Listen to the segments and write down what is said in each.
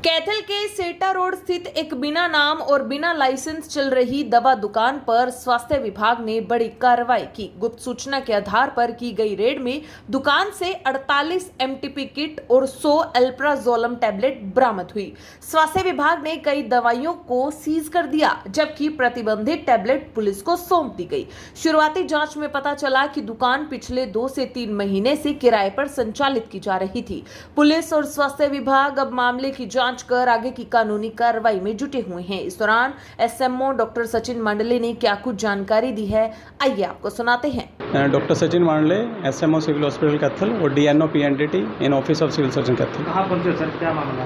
कैथल के सेटा रोड स्थित एक बिना नाम और बिना लाइसेंस चल रही दवा दुकान पर स्वास्थ्य विभाग ने बड़ी कार्रवाई की। गुप्त सूचना के आधार पर की गई रेड में दुकान से 48 एमटीपी किट और 100 अल्प्राजोलम टैबलेट बरामद हुई। स्वास्थ्य विभाग ने कई दवाइयों को सीज कर दिया, जबकि प्रतिबंधित टैबलेट पुलिस को सौंप दी गई। शुरुआती जांच में पता चला कि दुकान पिछले 2 से 3 महीने से किराए पर संचालित की जा रही थी। पुलिस और स्वास्थ्य विभाग अब मामले की जांच कर आगे की कानूनी कार्रवाई में जुटे हुए हैं। इस दौरान एसएमओ डॉक्टर सचिन मांडले ने क्या कुछ जानकारी दी है, आइए आपको सुनाते हैं। Doctor Sachin Mandle, SMO civil hospital Kaithal और DNO PNDT in office of civil surgeon Kaithal. कहाँ पहुँचे सर, क्या मामला?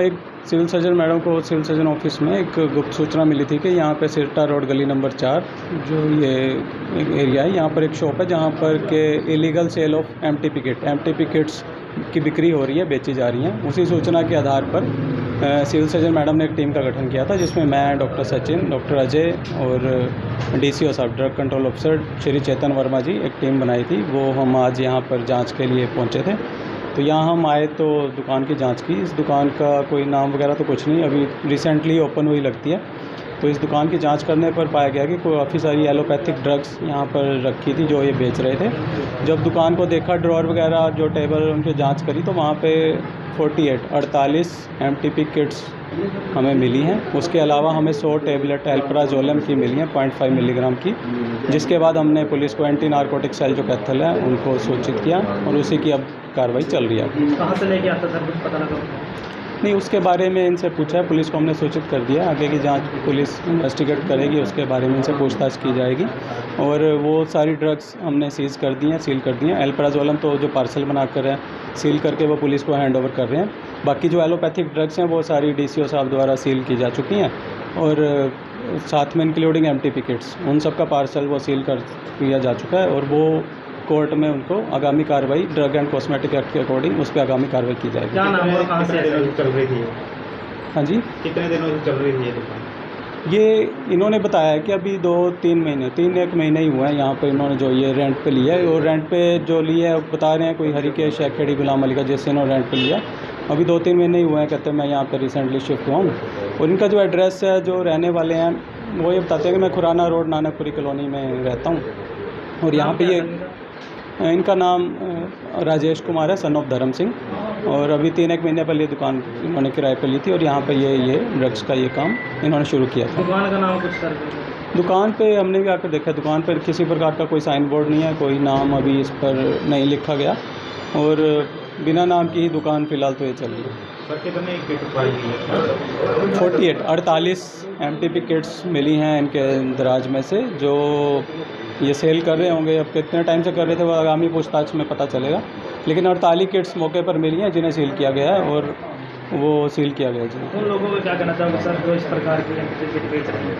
एक सिविल सर्जन मैडम को सिविल सर्जन ऑफिस में एक गुप्त सूचना मिली थी कि यहाँ पे सेटा रोड गली नंबर 4 जो ये एरिया है, यहाँ पर एक शॉप है जहाँ पर के illegal sale of MTP kits की बिक्री हो रही है, बेची जा रही हैं। उसी सूचना के आधार पर सिविल सर्जन मैडम ने एक टीम का गठन किया था, जिसमें मैं, डॉक्टर सचिन, डॉक्टर अजय और डीसीओ साहब, ड्रग कंट्रोल ऑफिसर श्री चेतन वर्मा जी, एक टीम बनाई थी। वो हम आज यहाँ पर जांच के लिए पहुँचे थे। तो यहाँ हम आए तो दुकान की जांच की। इस दुकान का कोई नाम वगैरह तो कुछ नहीं, अभी रिसेंटली ओपन हुई लगती है। तो इस दुकान की जांच करने पर पाया गया कि काफ़ी सारी एलोपैथिक ड्रग्स यहाँ पर रखी थी जो ये बेच रहे थे। जब दुकान को देखा, ड्रॉर वगैरह जो टेबल उनकी जांच करी, तो वहाँ पे 48 एमटीपी किट्स हमें मिली हैं। उसके अलावा हमें 100 टैबलेट अल्प्राजोलम की मिली हैं 0.5 मिलीग्राम की, जिसके बाद हमने पुलिस को एंटी नारकोटिक सेल जो कैथल है उनको सूचित किया और उसी की अब कार्रवाई चल रही है। कहाँ से लेके आता सर, कुछ पता लगा? नहीं, उसके बारे में इनसे पूछा है, पुलिस को हमने सूचित कर दिया। आगे की जांच पुलिस इन्वेस्टिगेट करेगी, उसके बारे में इनसे पूछताछ की जाएगी। और वो सारी ड्रग्स हमने सील कर दी हैं। अल्प्राजोलम तो जो पार्सल बना कर है, सील करके वो पुलिस को हैंड ओवर कर रहे हैं। बाकी जो एलोपैथिक ड्रग्स हैं वो सारी डीसीओ साहब द्वारा सील की जा चुकी हैं और साथ में इंक्लूडिंग एमटीपी किट्स, उन सब का पार्सल वो सील कर किया जा चुका है और वो कोर्ट में उनको आगामी कार्रवाई ड्रग एंड कॉस्मेटिक एक्ट के अकॉर्डिंग उस पर आगामी कार्रवाई की जाएगी। क्या नाम और कहाँ से चल रही थी? हाँ जी, कितने दिनों से चल रही थी ये दुकान? ये इन्होंने बताया कि अभी 1 महीने ही हुए हैं यहाँ पे इन्होंने जो ये रेंट पे लिया है। और रेंट पे जो लिया है बता रहे हैं कोई हरिकेश या खेड़ी गुलाम अली का, जैसे इन्होंने रेंट पे लिया। अभी 2-3 महीने ही हुए हैं, कहते हैं मैं यहाँ पे रिसेंटली शिफ्ट हुआ हूँ। और इनका जो एड्रेस है, जो रहने वाले हैं, वो ये बताते हैं कि मैं खुराना रोड नानकपुरी कॉलोनी में रहता हूँ। और यहाँ पे ये इनका नाम राजेश कुमार है, सन ऑफ धर्म सिंह। और अभी 3-1 महीने पहले दुकान इन्होंने किराए पर ली थी और यहाँ पे ये ड्रग्स का ये काम इन्होंने शुरू किया था। दुकान का नाम कुछ सर? दुकान पे हमने भी आकर देखा, दुकान पर किसी प्रकार का कोई साइन बोर्ड नहीं है, कोई नाम अभी इस पर नहीं लिखा गया और बिना नाम की ही दुकान फ़िलहाल तो ये चल रही है। 48 एमटीपी किट्स मिली हैं इनके दराज में से, जो ये सेल कर रहे होंगे। अब कितने टाइम से कर रहे थे वो आगामी पूछताछ में पता चलेगा, लेकिन 48 किट्स मौके पर मिली हैं जिन्हें सील किया गया है और वो सील किया गया जी। उन लोगों को क्या कहना चाहोगे सर जो इस प्रकार की किट बेच रहे हैं?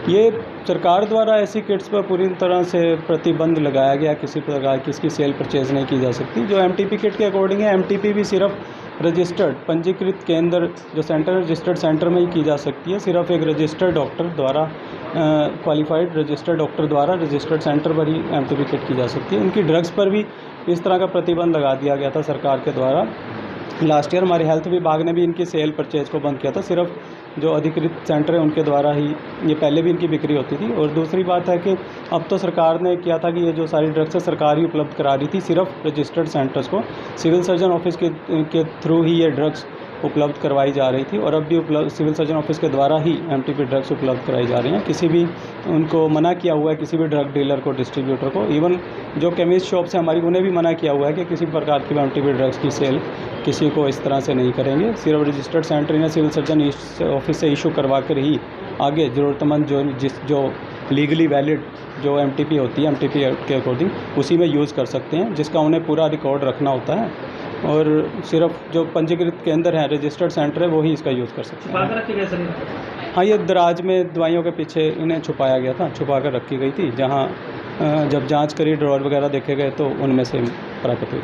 ये सरकार द्वारा ऐसी किट्स पर पूरी तरह से प्रतिबंध लगाया गया, किसी प्रकार की इसकी सेल परचेज नहीं की जा सकती। जो एमटीपी किट के अकॉर्डिंग है, एमटीपी भी सिर्फ रजिस्टर्ड पंजीकृत केंद्र जो सेंटर रजिस्टर्ड सेंटर में ही की जा सकती है। सिर्फ एक रजिस्टर्ड डॉक्टर द्वारा, क्वालिफाइड रजिस्टर्ड डॉक्टर द्वारा रजिस्टर्ड सेंटर पर ही एमटीपी किट की जा सकती है। इनकी ड्रग्स पर भी इस तरह का प्रतिबंध लगा दिया गया था सरकार के द्वारा। लास्ट ईयर हमारे हेल्थ विभाग ने भी इनकी सेल परचेज को बंद किया था। सिर्फ जो अधिकृत सेंटर है उनके द्वारा ही ये पहले भी इनकी बिक्री होती थी। और दूसरी बात है कि अब तो सरकार ने किया था कि ये जो सारी ड्रग्स है सरकार ही उपलब्ध करा रही थी, सिर्फ रजिस्टर्ड सेंटर्स को सिविल सर्जन ऑफिस के थ्रू ही ये ड्रग्स उपलब्ध करवाई जा रही थी। और अब भी सिविल सर्जन ऑफिस के द्वारा ही एमटीपी ड्रग्स उपलब्ध कराई जा रही हैं। किसी भी उनको मना किया हुआ है, किसी भी ड्रग डीलर को, डिस्ट्रीब्यूटर को, इवन जो केमिस्ट शॉप्स हैं हमारी, उन्हें भी मना किया हुआ है कि किसी प्रकार की एमटीपी ड्रग्स की सेल किसी को इस तरह से नहीं करेंगे। सिर्फ रजिस्टर्ड सेंटर या सिविल सर्जन ऑफिस से इशू करवा कर ही आगे ज़रूरतमंद जो लीगली वैलिड जो एमटीपी होती है, एमटीपी के अकॉर्डिंग उसी में यूज़ कर सकते हैं, जिसका उन्हें पूरा रिकॉर्ड रखना होता है। और सिर्फ जो पंजीकृत केंद्र हैं, रजिस्टर्ड सेंटर है, वो ही इसका यूज़ कर सकते हैं। हाँ, ये दराज में दवाइयों के पीछे इन्हें छुपाया गया था, छुपा कर रखी गई थी। जहाँ जब जांच करी, ड्रॉर वगैरह देखे गए तो उनमें से प्राप्त हुई।